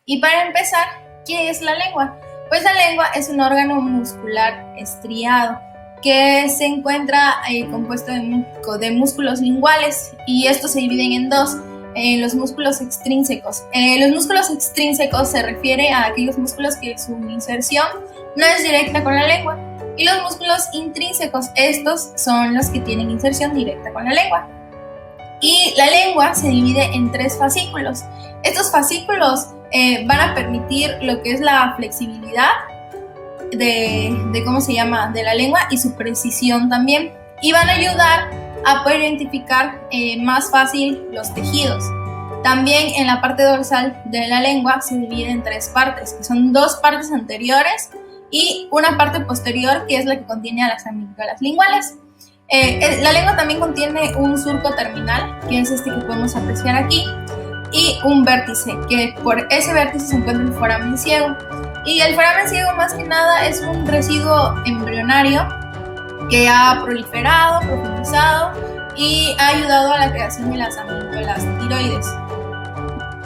Y para empezar, ¿qué es la lengua? Pues la lengua es un órgano muscular estriado que se encuentra compuesto de músculos linguales, y estos se dividen en dos. Los músculos extrínsecos. Los músculos extrínsecos se refiere a aquellos músculos que su inserción no es directa con la lengua, y los músculos intrínsecos, estos son los que tienen inserción directa con la lengua. Y la lengua se divide en 3 fascículos. Estos fascículos van a permitir lo que es la flexibilidad de la lengua y su precisión también, y van a ayudar a poder identificar más fácil los tejidos. También en la parte dorsal de la lengua se divide en 3 partes, que son 2 partes anteriores y una parte posterior, que es la que contiene a las amígdalas linguales. La lengua también contiene un surco terminal, que es este que podemos apreciar aquí, y un vértice, que por ese vértice se encuentra el foramen ciego. Y el foramen ciego, más que nada, es un residuo embrionario que ha proliferado, profundizado y ha ayudado a la creación de las amígdalas tiroides.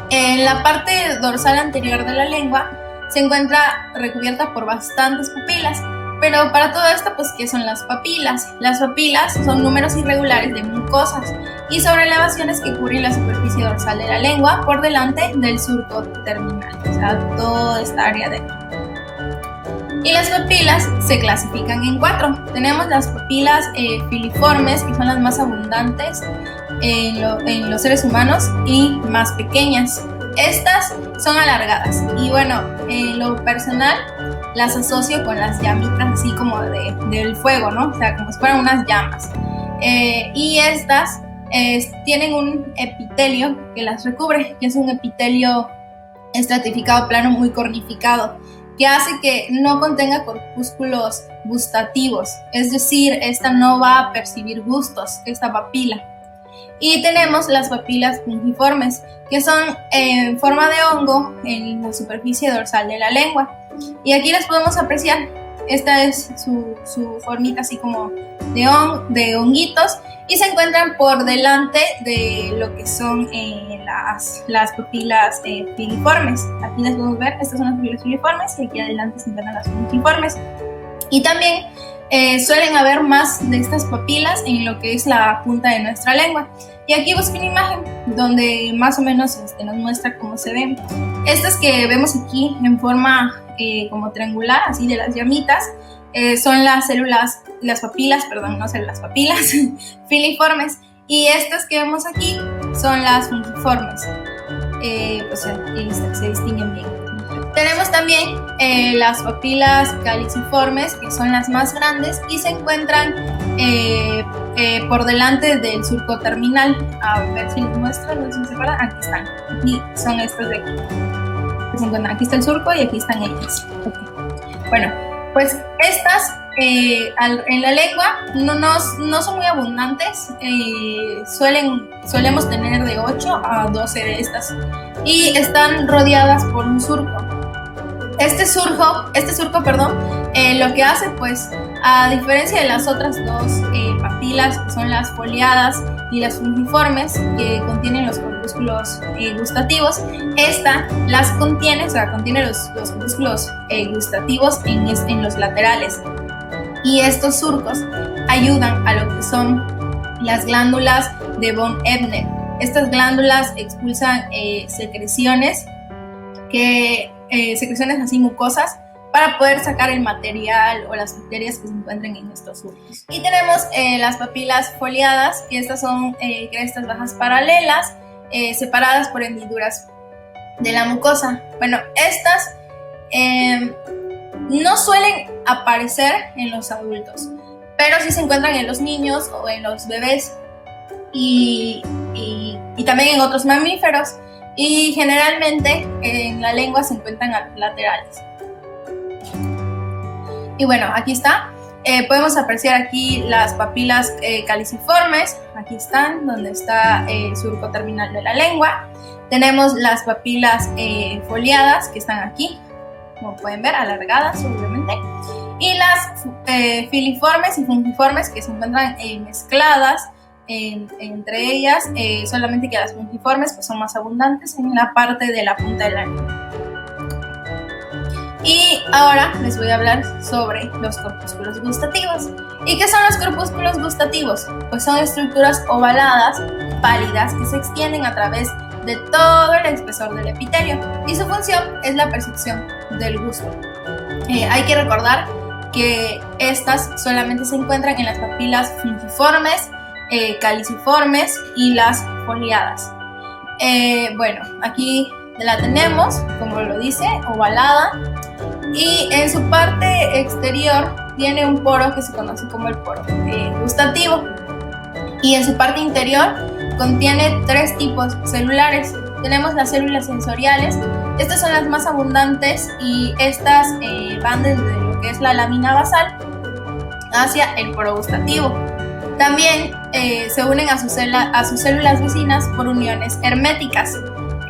En la parte dorsal anterior de la lengua se encuentra recubierta por bastantes papilas, pero para todo esto, pues, ¿qué son las papilas? Las papilas son números irregulares de mucosas y sobreelevaciones que cubren la superficie dorsal de la lengua por delante del surco terminal, o sea, toda esta área de aquí. Y las papilas se clasifican en 4. Tenemos las papilas filiformes, que son las más abundantes en los seres humanos y más pequeñas. Estas son alargadas y bueno, en lo personal las asocio con las llamitas así como del fuego, ¿no? O sea, como si fueran unas llamas. Y estas tienen un epitelio que las recubre, que es un epitelio estratificado plano muy cornificado, que hace que no contenga corpúsculos gustativos, es decir, esta no va a percibir gustos, esta papila. Y tenemos las papilas fungiformes, que son en forma de hongo en la superficie dorsal de la lengua. Y aquí las podemos apreciar. Esta es su formita así como de honguitos, y se encuentran por delante de lo que son las papilas filiformes. Aquí las podemos ver, estas son las papilas filiformes, y aquí adelante se encuentran las fungiformes. Y también suelen haber más de estas papilas en lo que es la punta de nuestra lengua. Y aquí busco una imagen donde más o menos nos muestra cómo se ven. Estas que vemos aquí en forma como triangular, así de las llamitas, son las papilas filiformes. Y estas que vemos aquí son las fungiformes. Pues se distinguen bien. Tenemos también las papilas caliciformes, que son las más grandes y se encuentran por delante del surco terminal. A ver si les muestro, no sé si se acuerdan. Aquí están. Aquí son estas de aquí. Se encuentran. Aquí está el surco y aquí están ellas. Okay. Bueno, pues estas en la lengua no son muy abundantes. Solemos tener de 8 a 12 de estas. Y están rodeadas por un surco. Este surco, lo que hace, pues, a diferencia de las otras 2 papilas, que son las foliadas y las fungiformes, que contienen los corpúsculos gustativos, esta las contiene, o sea, contiene los corpúsculos gustativos en los laterales. Y estos surcos ayudan a lo que son las glándulas de von Ebner. Estas glándulas expulsan secreciones así mucosas, para poder sacar el material o las bacterias que se encuentren en estos surcos. Y tenemos las papilas foliadas, que estas son crestas bajas paralelas, separadas por hendiduras de la mucosa. Bueno, estas no suelen aparecer en los adultos, pero sí se encuentran en los niños o en los bebés y también en otros mamíferos. Y generalmente en la lengua se encuentran a los laterales. Y bueno, aquí está. Podemos apreciar aquí las papilas caliciformes. Aquí están, donde está el surco terminal de la lengua. Tenemos las papilas foliadas, que están aquí, como pueden ver, alargadas obviamente. Y las filiformes y fungiformes, que se encuentran mezcladas entre ellas, solamente que las fungiformes pues son más abundantes en la parte de la punta de la lengua. Y ahora les voy a hablar sobre los corpúsculos gustativos. ¿Y qué son los corpúsculos gustativos? Pues son estructuras ovaladas, pálidas, que se extienden a través de todo el espesor del epitelio, y su función es la percepción del gusto. Hay que recordar que estas solamente se encuentran en las papilas fungiformes, caliciformes y las foliadas. Bueno, aquí la tenemos, como lo dice, ovalada, y en su parte exterior tiene un poro que se conoce como el poro gustativo, y en su parte interior contiene 3 tipos celulares. Tenemos las células sensoriales. Estas son las más abundantes y estas van desde lo que es la lámina basal hacia el poro gustativo. También se unen a sus células vecinas por uniones herméticas.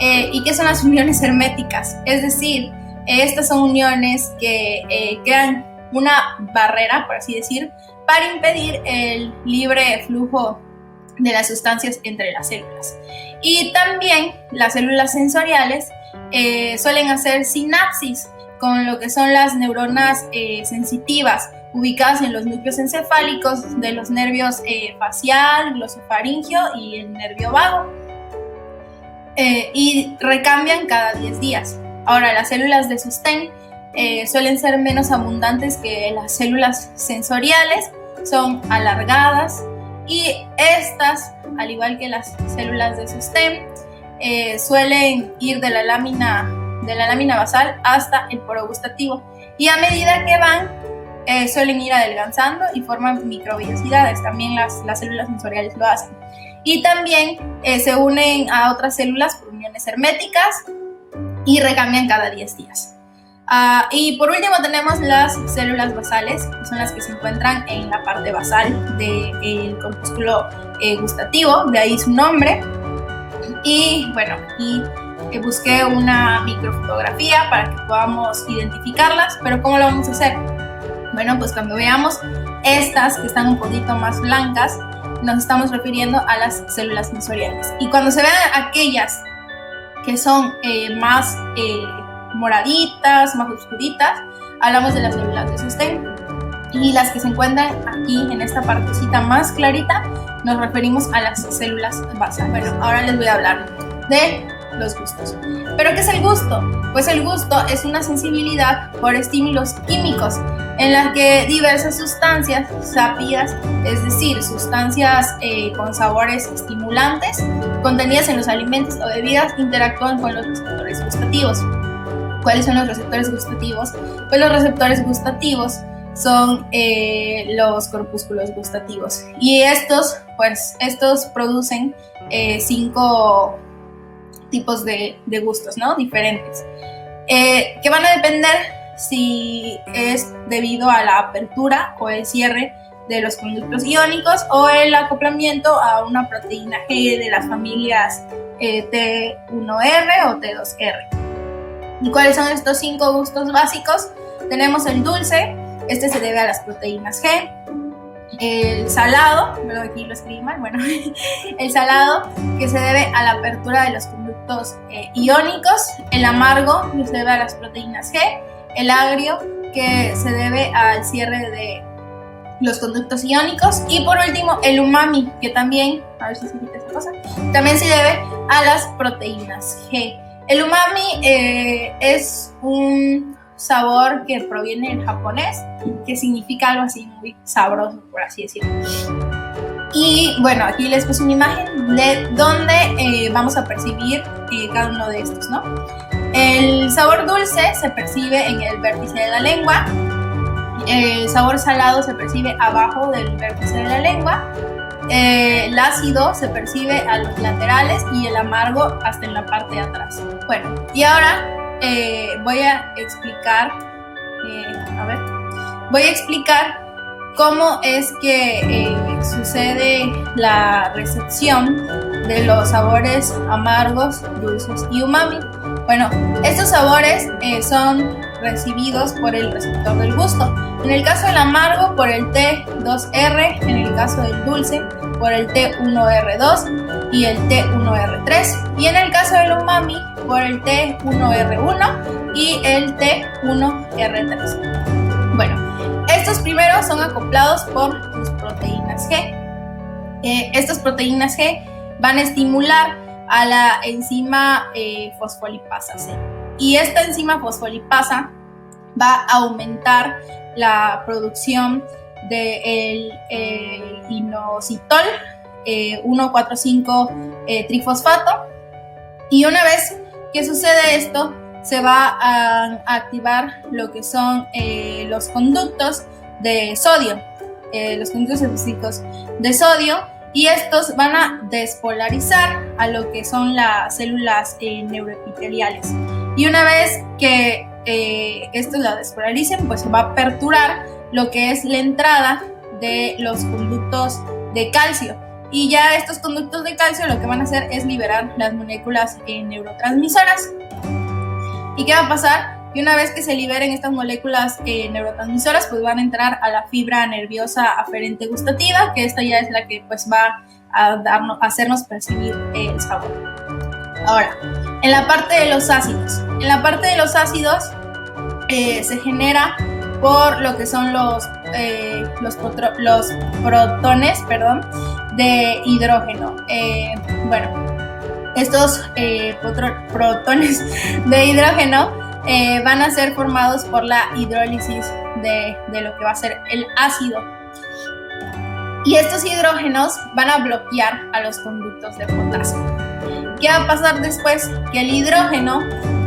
¿Y qué son las uniones herméticas? Es decir, estas son uniones que crean una barrera, por así decir, para impedir el libre flujo de las sustancias entre las células. Y también las células sensoriales suelen hacer sinapsis con lo que son las neuronas sensitivas, ubicadas en los núcleos encefálicos de los nervios facial, glosofaringio y el nervio vago, y recambian cada 10 días. Ahora, las células de sostén suelen ser menos abundantes que las células sensoriales, son alargadas, y estas, al igual que las células de sostén, suelen ir de la lámina basal hasta el poro gustativo, y a medida que van suelen ir adelgazando y forman microvellosidades. También las células sensoriales lo hacen, y también se unen a otras células por uniones herméticas y recambian cada 10 días. Y por último tenemos las células basales, que son las que se encuentran en la parte basal del corpúsculo gustativo, de ahí su nombre. Y bueno, aquí busqué una microfotografía para que podamos identificarlas, pero ¿cómo lo vamos a hacer? Bueno, pues cuando veamos estas que están un poquito más blancas, nos estamos refiriendo a las células sensoriales. Y cuando se vean aquellas que son más moraditas, más oscuritas, hablamos de las células de sostén, y las que se encuentran aquí en esta partecita más clarita nos referimos a las células basales. Bueno, ahora les voy a hablar de los gustos. ¿Pero qué es el gusto? Pues el gusto es una sensibilidad por estímulos químicos en la que diversas sustancias sápidas, es decir, sustancias con sabores estimulantes contenidas en los alimentos o bebidas, interactúan con los receptores gustativos. ¿Cuáles son los receptores gustativos? Pues los receptores gustativos son los corpúsculos gustativos, y estos producen 5 tipos de gustos, ¿no? Diferentes, que van a depender si es debido a la apertura o el cierre de los conductos iónicos o el acoplamiento a una proteína G de las familias T1R o T2R. ¿Y cuáles son estos 5 gustos básicos? Tenemos el dulce, este se debe a las proteínas G. El salado, pero aquí lo escribí mal, bueno, el salado, que se debe a la apertura de los conductos iónicos. El amargo, que se debe a las proteínas G. El agrio, que se debe al cierre de los conductos iónicos. Y por último, el umami, que también, a ver si se quita esta cosa, también se debe a las proteínas G. El umami es un sabor que proviene del japonés, que significa algo así muy sabroso, por así decirlo. Y bueno, aquí les puse una imagen de dónde vamos a percibir cada uno de estos, ¿no? El sabor dulce se percibe en el vértice de la lengua, el sabor salado se percibe abajo del vértice de la lengua, el ácido se percibe a los laterales y el amargo hasta en la parte de atrás. Bueno, y ahora voy a explicar cómo es que sucede la recepción de los sabores amargos, dulces y umami. Bueno, estos sabores son recibidos por el receptor del gusto. En el caso del amargo, por el T2R, en el caso del dulce, por el T1R2 y el T1R3, y en el caso del umami, por el T1R1 y el T1R3. Bueno, estos primeros son acoplados por sus proteínas G. Estas proteínas G van a estimular a la enzima fosfolipasa C. Y esta enzima fosfolipasa va a aumentar la producción del inositol 1,4,5 trifosfato. Y una vez que sucede esto, se va a activar lo que son los conductos de sodio, los conductos específicos de sodio, y estos van a despolarizar a lo que son las células neuroepiteliales. Y una vez que estos la despolaricen, pues se va a aperturar lo que es la entrada de los conductos de calcio. Y ya estos conductos de calcio lo que van a hacer es liberar las moléculas neurotransmisoras. ¿Y qué va a pasar? Que una vez que se liberen estas moléculas neurotransmisoras, pues van a entrar a la fibra nerviosa aferente gustativa, que esta ya es la que pues va a hacernos percibir el sabor. Ahora, en la parte de los ácidos. En la parte de los ácidos se genera por lo que son los protones, de hidrógeno. Estos protones de hidrógeno van a ser formados por la hidrólisis de lo que va a ser el ácido. Y estos hidrógenos van a bloquear a los conductos de potasio. ¿Qué va a pasar después? Que el hidrógeno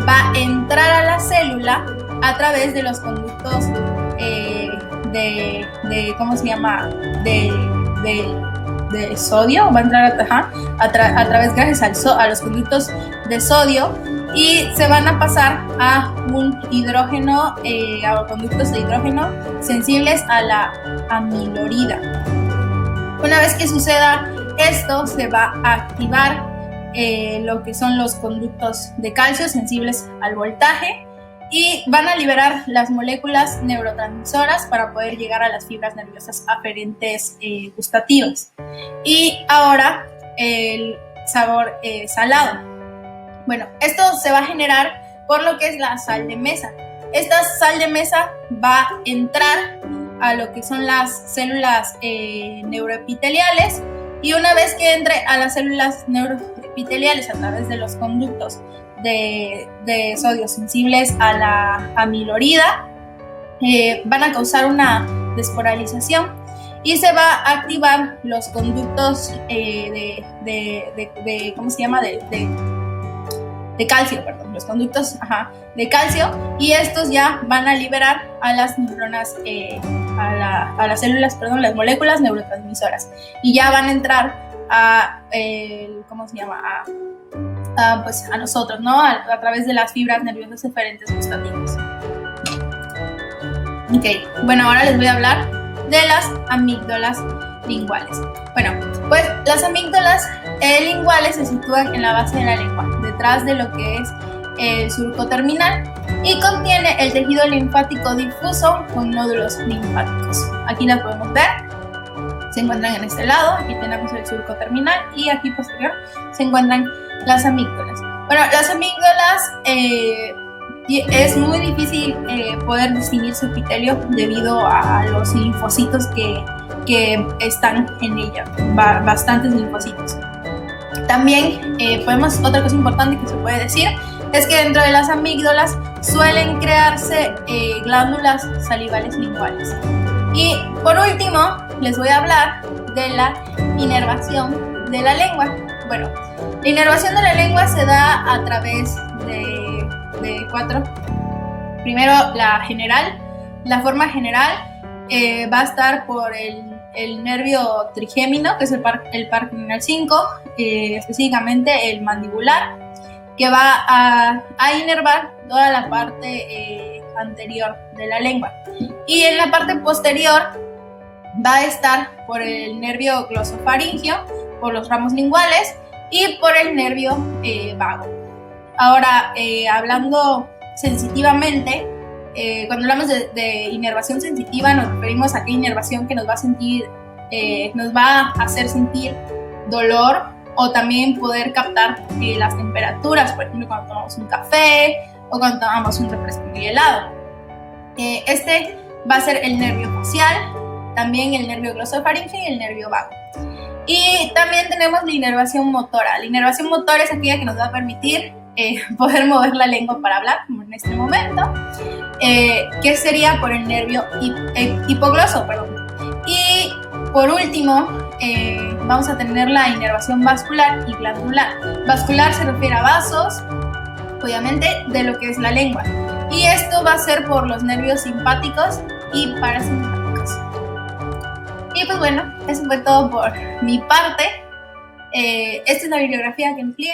va a entrar a la célula a través de los conductos de sodio, va a entrar a través gracias a los conductos de sodio, y se van a pasar a un hidrógeno, a conductos de hidrógeno sensibles a la amilorida. Una vez que suceda esto, se va a activar lo que son los conductos de calcio sensibles al voltaje, y van a liberar las moléculas neurotransmisoras para poder llegar a las fibras nerviosas aferentes gustativas. Y ahora el sabor salado. Bueno, esto se va a generar por lo que es la sal de mesa. Esta sal de mesa va a entrar a lo que son las células neuroepiteliales, y una vez que entre a las células neuroepiteliales a través de los conductos de sodio sensibles a la amilorida, van a causar una despolarización y se va a activar los conductos de calcio, los conductos de calcio, y estos ya van a liberar a las neuronas, a las células, las moléculas neurotransmisoras, y ya van a entrar a nosotros, ¿no? A través de las fibras nerviosas eferentes gustativas. Ok, bueno, ahora les voy a hablar de las amígdalas linguales. Bueno, pues las amígdalas linguales se sitúan en la base de la lengua, detrás de lo que es el surco terminal, y contiene el tejido linfático difuso con nódulos linfáticos. Aquí las podemos ver, se encuentran en este lado. Aquí tenemos el surco terminal, y aquí posterior se encuentran las amígdalas. Bueno, las amígdalas es muy difícil poder distinguir su epitelio debido a los linfocitos que están en ella, bastantes linfocitos. También otra cosa importante que se puede decir es que dentro de las amígdalas suelen crearse glándulas salivales linguales. Y por último, les voy a hablar de la inervación de la lengua. Bueno, la inervación de la lengua se da a través de cuatro. Primero, la general. La forma general va a estar por el nervio trigémino, que es el par craneal 5, específicamente el mandibular, que va a inervar toda la parte anterior de la lengua. Y en la parte posterior va a estar por el nervio glosofaringio, por los ramos linguales y por el nervio vago. Ahora, hablando sensitivamente, cuando hablamos de inervación sensitiva, nos referimos a aquella inervación que nos va a hacer sentir dolor, o también poder captar las temperaturas, por ejemplo, cuando tomamos un café o cuando tomamos un refresco muy helado. Este va a ser el nervio facial, también el nervio glosofaríngeo y el nervio vago. Y también tenemos la inervación motora. La inervación motora es aquella que nos va a permitir poder mover la lengua para hablar, como en este momento, que sería por el nervio hipogloso, perdón. Y por último, vamos a tener la inervación vascular y glandular. Vascular se refiere a vasos, obviamente, de lo que es la lengua. Y esto va a ser por los nervios simpáticos y parasimpáticos. Y pues bueno, eso fue todo por mi parte. Esta es la bibliografía que empleé.